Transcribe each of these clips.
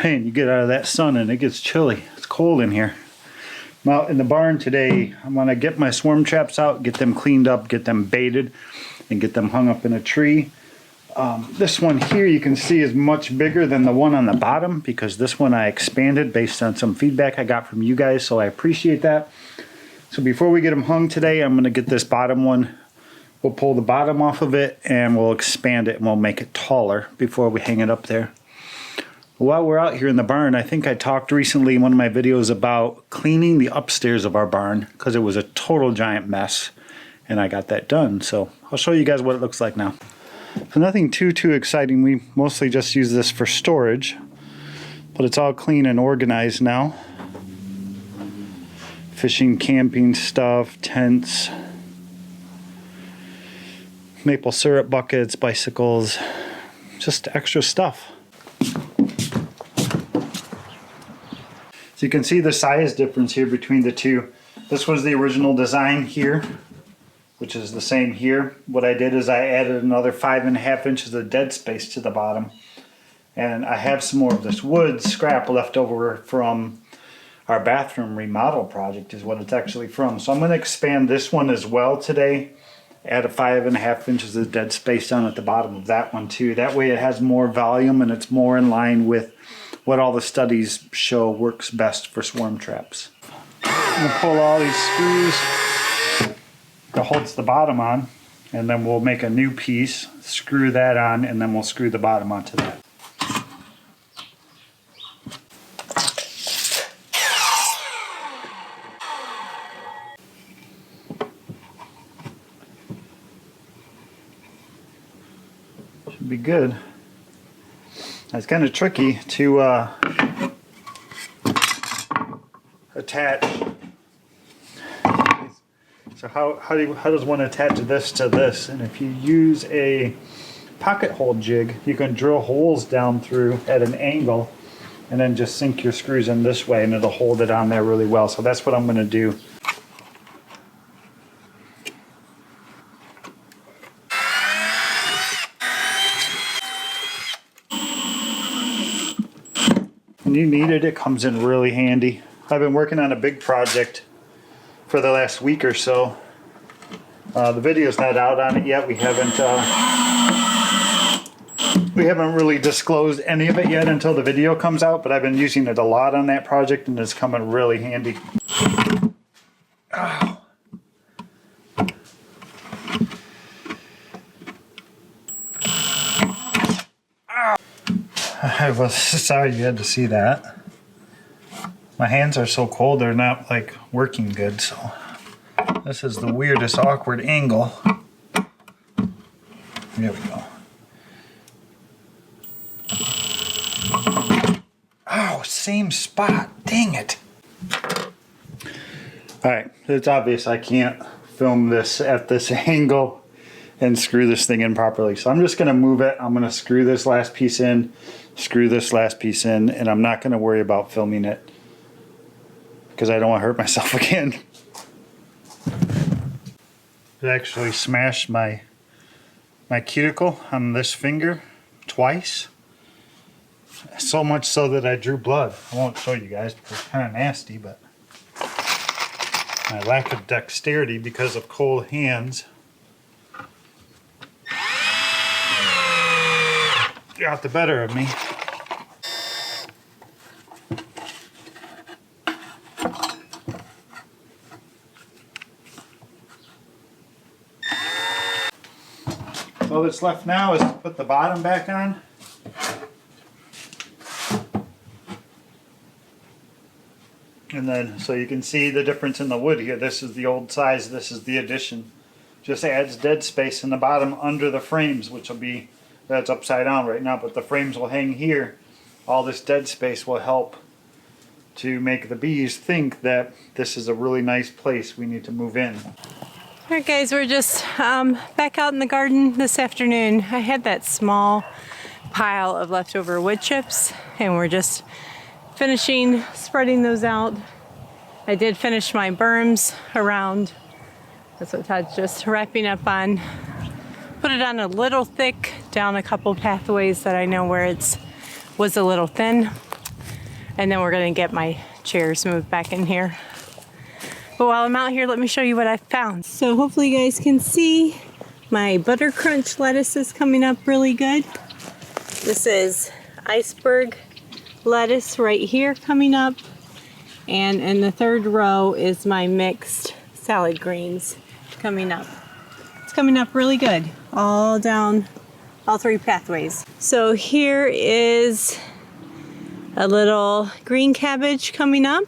saying, you get out of that sun and it gets chilly. It's cold in here. I'm out in the barn today. I'm gonna get my swarm traps out, get them cleaned up, get them baited, and get them hung up in a tree. This one here you can see is much bigger than the one on the bottom because this one I expanded based on some feedback I got from you guys, so I appreciate that. So before we get them hung today, I'm gonna get this bottom one. We'll pull the bottom off of it and we'll expand it and we'll make it taller before we hang it up there. While we're out here in the barn, I think I talked recently in one of my videos about cleaning the upstairs of our barn because it was a total giant mess, and I got that done. So I'll show you guys what it looks like now. So nothing too exciting. We mostly just use this for storage, but it's all clean and organized now. Fishing, camping stuff, tents, maple syrup buckets, bicycles, just extra stuff. So you can see the size difference here between the two. This was the original design here, which is the same here. What I did is I added another 5.5 inches of dead space to the bottom. And I have some more of this wood scrap left over from our bathroom remodel project is what it's actually from. So I'm going to expand this one as well today. Add a 5.5 inches of dead space down at the bottom of that one too. That way it has more volume and it's more in line with what all the studies show works best for swarm traps. I'm gonna pull all these screws that holds the bottom on, and then we'll make a new piece, screw that on, and then we'll screw the bottom onto that. Should be good. It's kind of tricky to attach. So how does one attach this to this? And if you use a pocket hole jig, you can drill holes down through at an angle and then just sink your screws in this way and it'll hold it on there really well. So that's what I'm going to do. When you need it, it comes in really handy. I've been working on a big project for the last week or so. The video's not out on it yet. We haven't really disclosed any of it yet until the video comes out, but I've been using it a lot on that project and it's coming really handy. Ow. I was sorry you had to see that. My hands are so cold they're not like working good, so this is the weirdest awkward angle. There we go. Oh, same spot. Dang it. Alright, it's obvious I can't film this at this angle and screw this thing in properly. So I'm just going to move it. I'm going to screw this last piece in, screw this last piece in, and I'm not going to worry about filming it because I don't want to hurt myself again. It actually smashed my cuticle on this finger twice. So much so that I drew blood. I won't show you guys because it's kind of nasty, but my lack of dexterity because of cold hands got the better of me. All that's left now is to put the bottom back on. And then, so you can see the difference in the wood here. This is the old size, this is the addition. Just adds dead space in the bottom under the frames, which will be, that's upside down right now, but the frames will hang here. All this dead space will help to make the bees think that this is a really nice place we need to move in. Alright guys, we're just back out in the garden this afternoon. I had that small pile of leftover wood chips and we're just finishing spreading those out. I did finish my berms around. That's what Todd's just wrapping up on. Put it on a little thick, down a couple pathways that I know where it was a little thin. And then we're gonna get my chairs moved back in here. But while I'm out here, let me show you what I found. So hopefully you guys can see my butter crunch lettuce is coming up really good. This is iceberg lettuce right here coming up. And in the third row is my mixed salad greens coming up. It's coming up really good, all down all three pathways. So here is a little green cabbage coming up,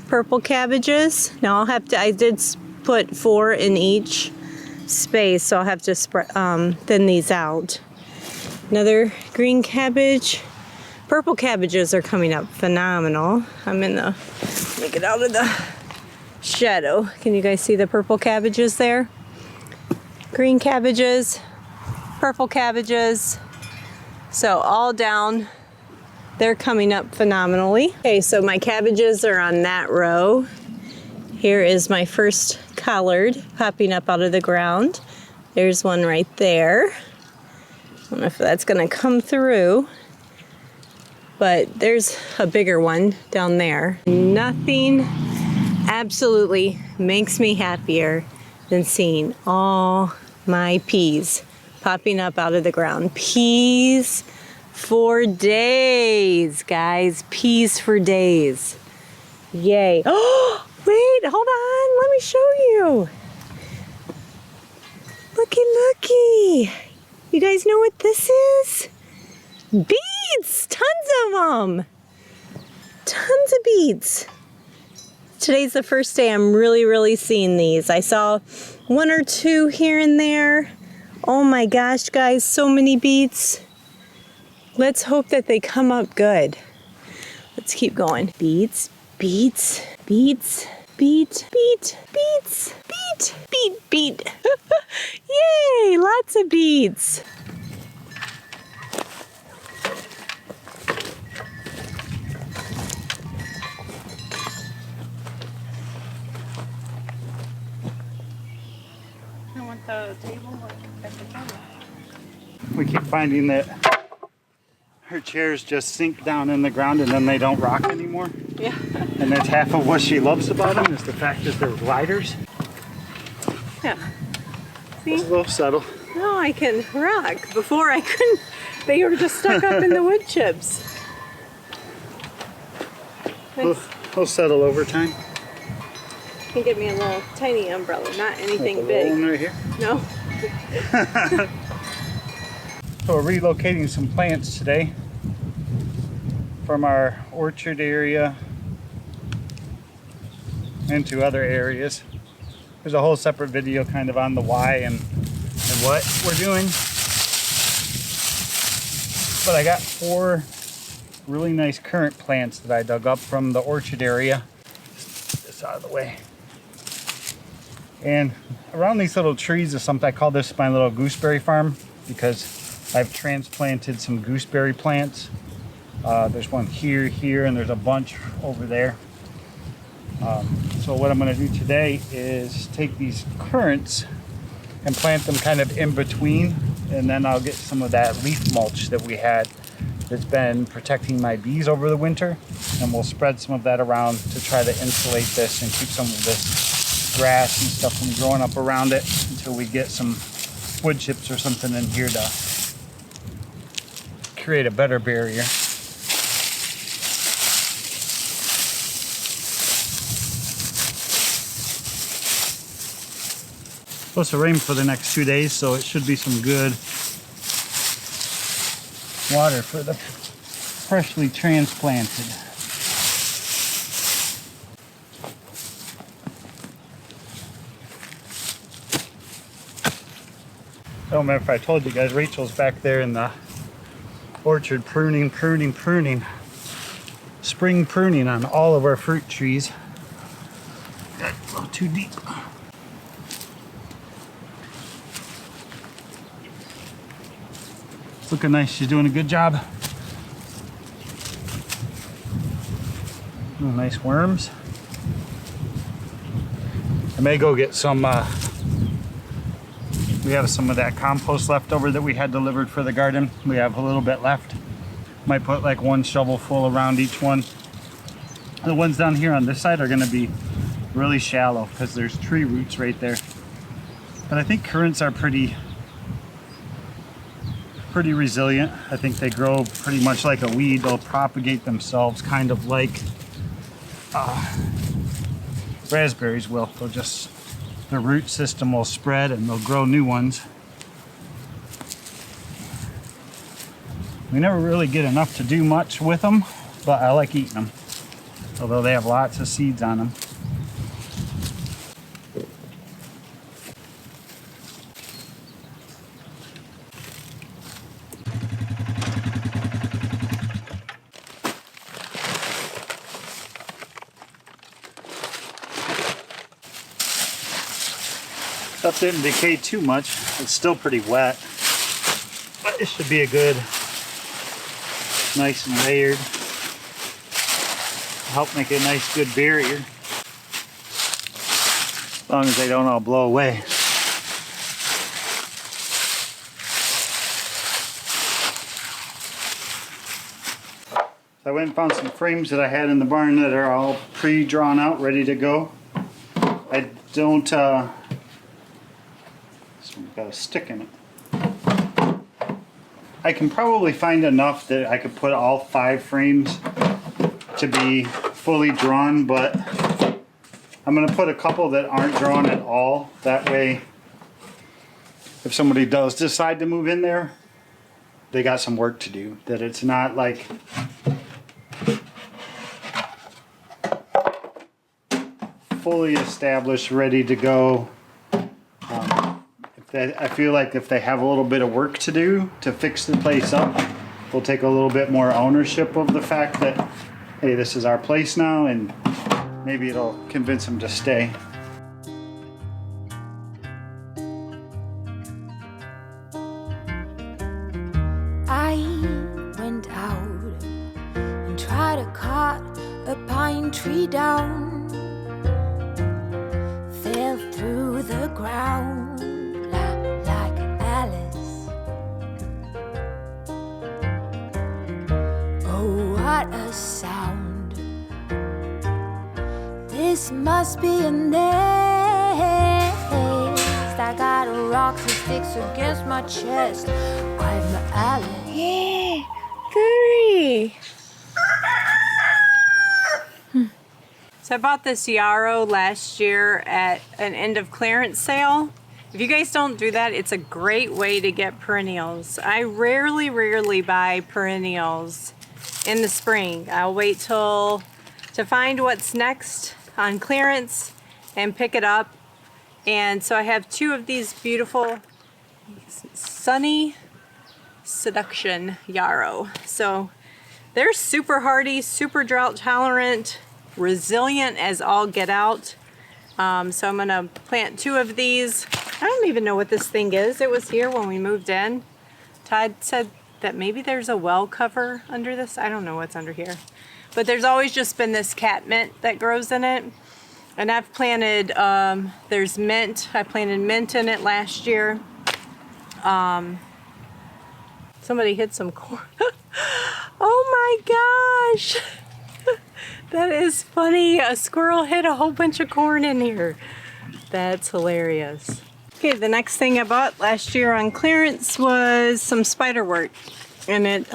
purple cabbages. Now I'll have to, I did put 4 in each space, so I'll have to thin these out. Another green cabbage. Purple cabbages are coming up phenomenal. I'm in the, let me get out of the shadow. Can you guys see the purple cabbages there? Green cabbages, purple cabbages. So all down, they're coming up phenomenally. Okay, so my cabbages are on that row. Here is my first collard popping up out of the ground. There's one right there. I don't know if that's gonna come through, but there's a bigger one down there. Nothing absolutely makes me happier than seeing all my peas popping up out of the ground. Peas for days, guys. Peas for days. Yay. Oh, wait, hold on. Let me show you. Looky, looky. You guys know what this is? Beets! Tons of them! Tons of beets. Today's the first day I'm really seeing these. I saw 1 or 2 here and there. Oh my gosh, guys, so many beets. Let's hope that they come up good. Let's keep going. Beets, beets, beets, beet, beet, beets, beet, beet, beet. Yay, lots of beets. I want the table at the table. We keep finding that her chairs just sink down in the ground and then they don't rock anymore. Yeah. And that's half of what she loves about them, is the fact that they're gliders. Yeah. See? It's a little subtle. No, I can rock. Before I couldn't. They were just stuck up in the wood chips. We'll settle over time. You can get me a little tiny umbrella, not anything With a big. little one right here. No. So we're relocating some plants today from our orchard area into other areas. There's a whole separate video kind of on the why and what we're doing. But I got 4 really nice currant plants that I dug up from the orchard area. Get this out of the way. And around these little trees is something, I call this my little gooseberry farm, because I've transplanted some gooseberry plants. There's one here, and there's a bunch over there. So what I'm going to do today is take these currants and plant them kind of in between, and then I'll get some of that leaf mulch that we had that's been protecting my bees over the winter, and we'll spread some of that around to try to insulate this and keep some of this grass and stuff from growing up around it until we get some wood chips or something in here to create a better barrier. Supposed to rain for the next 2 days, so it should be some good water for the freshly transplanted. I don't remember if I told you guys, Rachel's back there in the orchard pruning. Spring pruning on all of our fruit trees. Got a little too deep. It's looking nice. She's doing a good job. Oh, nice worms. I may go get some, we have some of that compost left over that we had delivered for the garden. We have a little bit left. Might put like one shovel full around each one. The ones down here on this side are gonna be really shallow because there's tree roots right there. But I think currants are pretty resilient. I think they grow pretty much like a weed. They'll propagate themselves kind of like raspberries will. They'll just, the root system will spread and they'll grow new ones. We never really get enough to do much with them, but I like eating them. Although they have lots of seeds on them. Stuff didn't decay too much. It's still pretty wet, but it should be a good, nice and layered. Help make a nice good barrier. As long as they don't all blow away. So I went and found some frames that I had in the barn that are all pre-drawn out, ready to go. I don't, this one's got a stick in it. I can probably find enough that I could put all 5 frames to be fully drawn, but I'm going to put a couple that aren't drawn at all. That way, if somebody does decide to move in there, they got some work to do. That it's not like fully established, ready to go. I feel like if they have a little bit of work to do to fix the place up, they'll take a little bit more ownership of the fact that, hey, this is our place now, and maybe it'll convince them to stay. I went out and tried to cut a pine tree down, fell through the ground like Alice. Oh, what a sound. This must be a nest. I got rocks and sticks against my chest. I'm Alice. Yay! Goody! So I bought this yarrow last year at an end of clearance sale. If you guys don't do that, it's a great way to get perennials. I rarely buy perennials in the spring. I'll wait to find what's next on clearance and pick it up. And so I have 2 of these beautiful Sunny Seduction yarrow. So they're super hardy, super drought tolerant, resilient as all get out. So I'm gonna plant 2 of these. I don't even know what this thing is. It was here when we moved in. Todd said that maybe there's a well cover under this. I don't know what's under here. But there's always just been this catmint that grows in it. And I've planted, there's mint. I planted mint in it last year. Somebody hit some corn. Oh my gosh. That is funny. A squirrel hit a whole bunch of corn in here. That's hilarious. Okay, the next thing I bought last year on clearance was some spiderwort. And it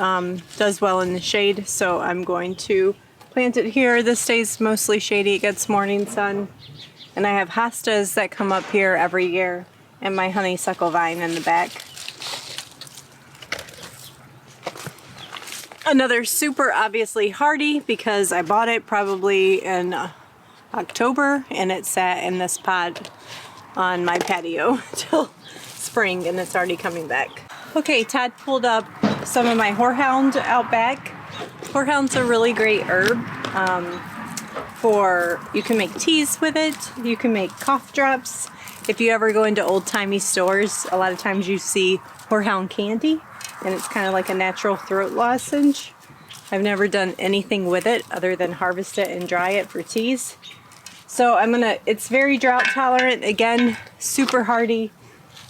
does well in the shade, so I'm going to plant it here. This stays mostly shady. It gets morning sun. And I have hostas that come up here every year, and my honeysuckle vine in the back. Another super obviously hardy because I bought it probably in October, and it sat in this pot on my patio till spring, and it's already coming back. Okay, Todd pulled up some of my horehound out back. Horehound's a really great herb. You can make teas with it. You can make cough drops. If you ever go into old-timey stores, a lot of times you see horehound candy, and it's kind of like a natural throat lozenge. I've never done anything with it other than harvest it and dry it for teas. So it's very drought tolerant. Again, super hardy.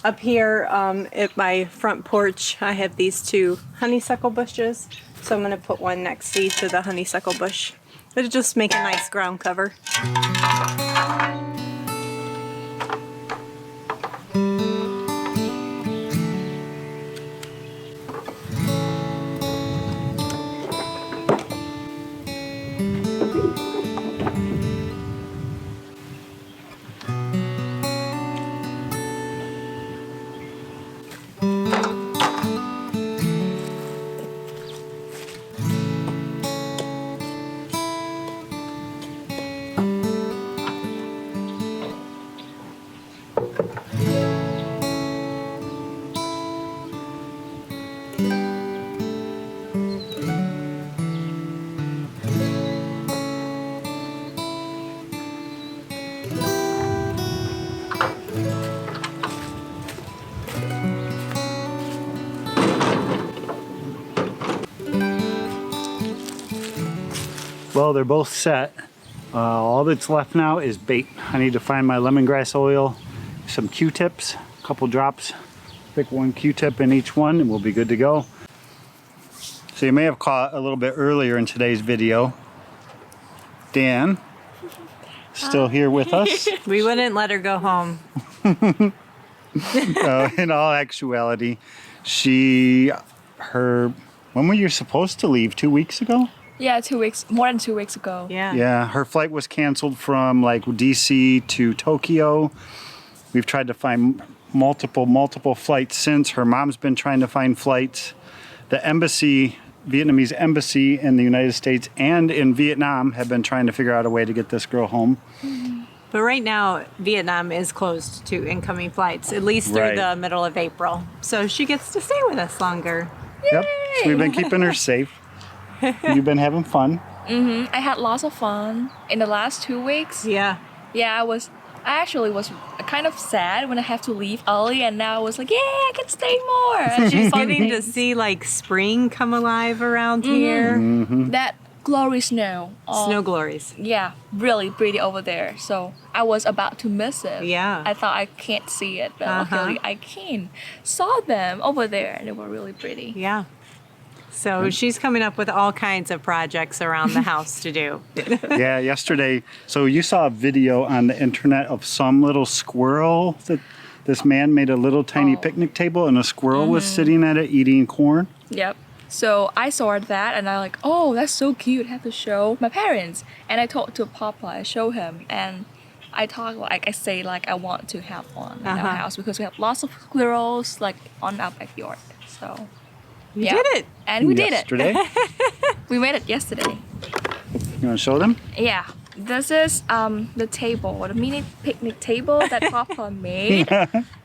Up here at my front porch, I have these 2 honeysuckle bushes. So I'm going to put one next to each of the honeysuckle bush. It'll just make a nice ground cover. Well, they're both set. All that's left now is bait. I need to find my lemongrass oil, some Q-tips, a couple drops. Pick one Q-tip in each one and we'll be good to go. So you may have caught a little bit earlier in today's video, Dan, still here with us. We wouldn't let her go home. In all actuality, when were you supposed to leave? 2 weeks ago? Yeah, 2 weeks, more than 2 weeks ago. Yeah. Yeah, her flight was canceled from like DC to Tokyo. We've tried to find multiple flights since. Her mom's been trying to find flights. The embassy, Vietnamese embassy in the United States and in Vietnam have been trying to figure out a way to get this girl home. But right now, Vietnam is closed to incoming flights, at least through Right. the middle of April. So she gets to stay with us longer. Yep, so we've been keeping her safe. You've been having fun. I had lots of fun in the last 2 weeks. Yeah. Yeah, I actually was kind of sad when I have to leave early, and now I was like, yeah, I can stay more. And She's fun getting to things. see like spring come alive around here. That glory snow. Snow glories. Yeah, really pretty over there. So I was about to miss it. Yeah. I thought I can't see it, but Uh-huh. luckily I can. Saw them over there, and they were really pretty. Yeah. So she's coming up with all kinds of projects around the house to do. Yeah, yesterday, so you saw a video on the internet of some little squirrel that this man made a little tiny picnic table and a squirrel was sitting at it eating corn. Yep. So I saw that and I like, oh, that's so cute. I have to show my parents. And I talked to Papa, I show him, and I talk like I say like I want to have one in our house because we have lots of squirrels like on our backyard. So You did it. and we did Yesterday. it. We made it yesterday. You want to show them? Yeah. This is the table, the mini picnic table that Papa made.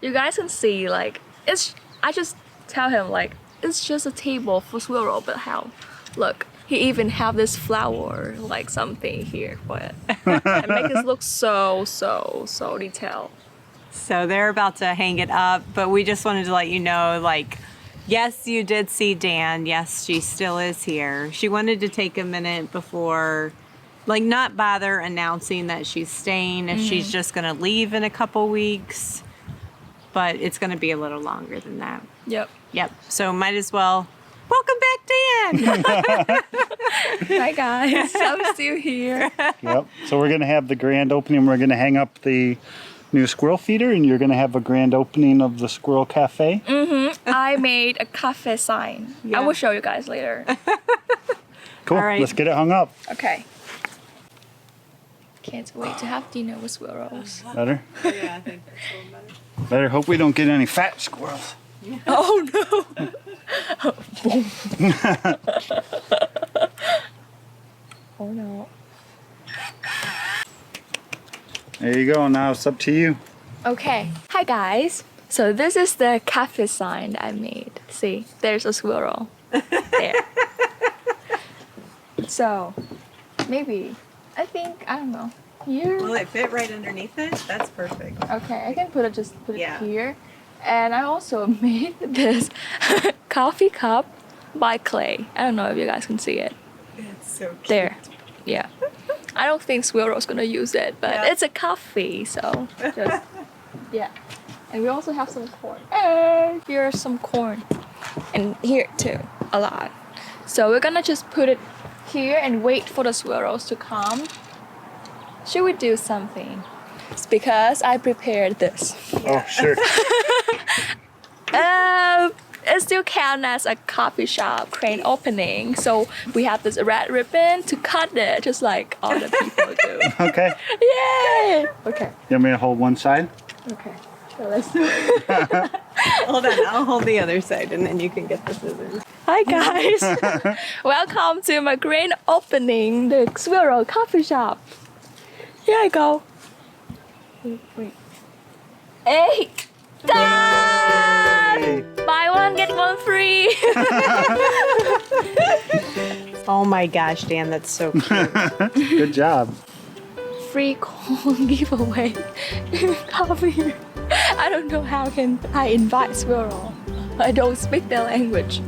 You guys can see like I just tell him like it's just a table for squirrel, but how? Look, he even have this flower like something here for it. It makes it look so detailed. So they're about to hang it up, but we just wanted to let you know, like, yes, you did see Dan. Yes, she still is here. She wanted to take a minute before, like, not bother announcing that she's staying if she's just going to leave in a couple weeks. But it's going to be a little longer than that. Yep. Yep. So might as well. Welcome back, Dan. Hi guys, I'm still here. Yep. So we're going to have the grand opening. We're going to hang up the new squirrel feeder and you're going to have a grand opening of the Squirrel Cafe. I made a cafe sign. Yeah. I will show you guys later. Cool. All right. Let's get it hung up. Okay. Can't wait to have dinner with squirrels. Better? Yeah, I think that's a little better. Better hope we don't get any fat squirrels. Oh no! Oh no. There you go. Now it's up to you. Okay. Hi guys. So this is the cafe sign that I made. See, there's a squirrel. There. So, maybe, I don't know. Here? Will it fit right underneath it? That's perfect. Okay, I can put it Yeah. here. And I also made this coffee cup by clay. I don't know if you guys can see it. It's so cute. There. Yeah. I don't think squirrel's gonna use it, but Yeah. it's a coffee, so just yeah. And we also have some corn. And here's some corn. And here too, a lot. So we're gonna just put it here and wait for the squirrels to come. Should we do something? It's because I prepared this. Oh, sure. It still counts as a coffee shop crane opening. So we have this red ribbon to cut it, just like all the people do. Okay. Yay! Okay. You want me to hold one side? Okay. So let's do it. Hold on, I'll hold the other side and then you can get the scissors. Hi guys. Welcome to my grand opening, the Squirrel Coffee Shop. Here I go. Wait. Hey! Done! Hey. Buy one, get one free. Oh my gosh, Dan, that's so cute. Good job. Free corn giveaway. Coffee. I don't know how can I invite squirrel. I don't speak their language.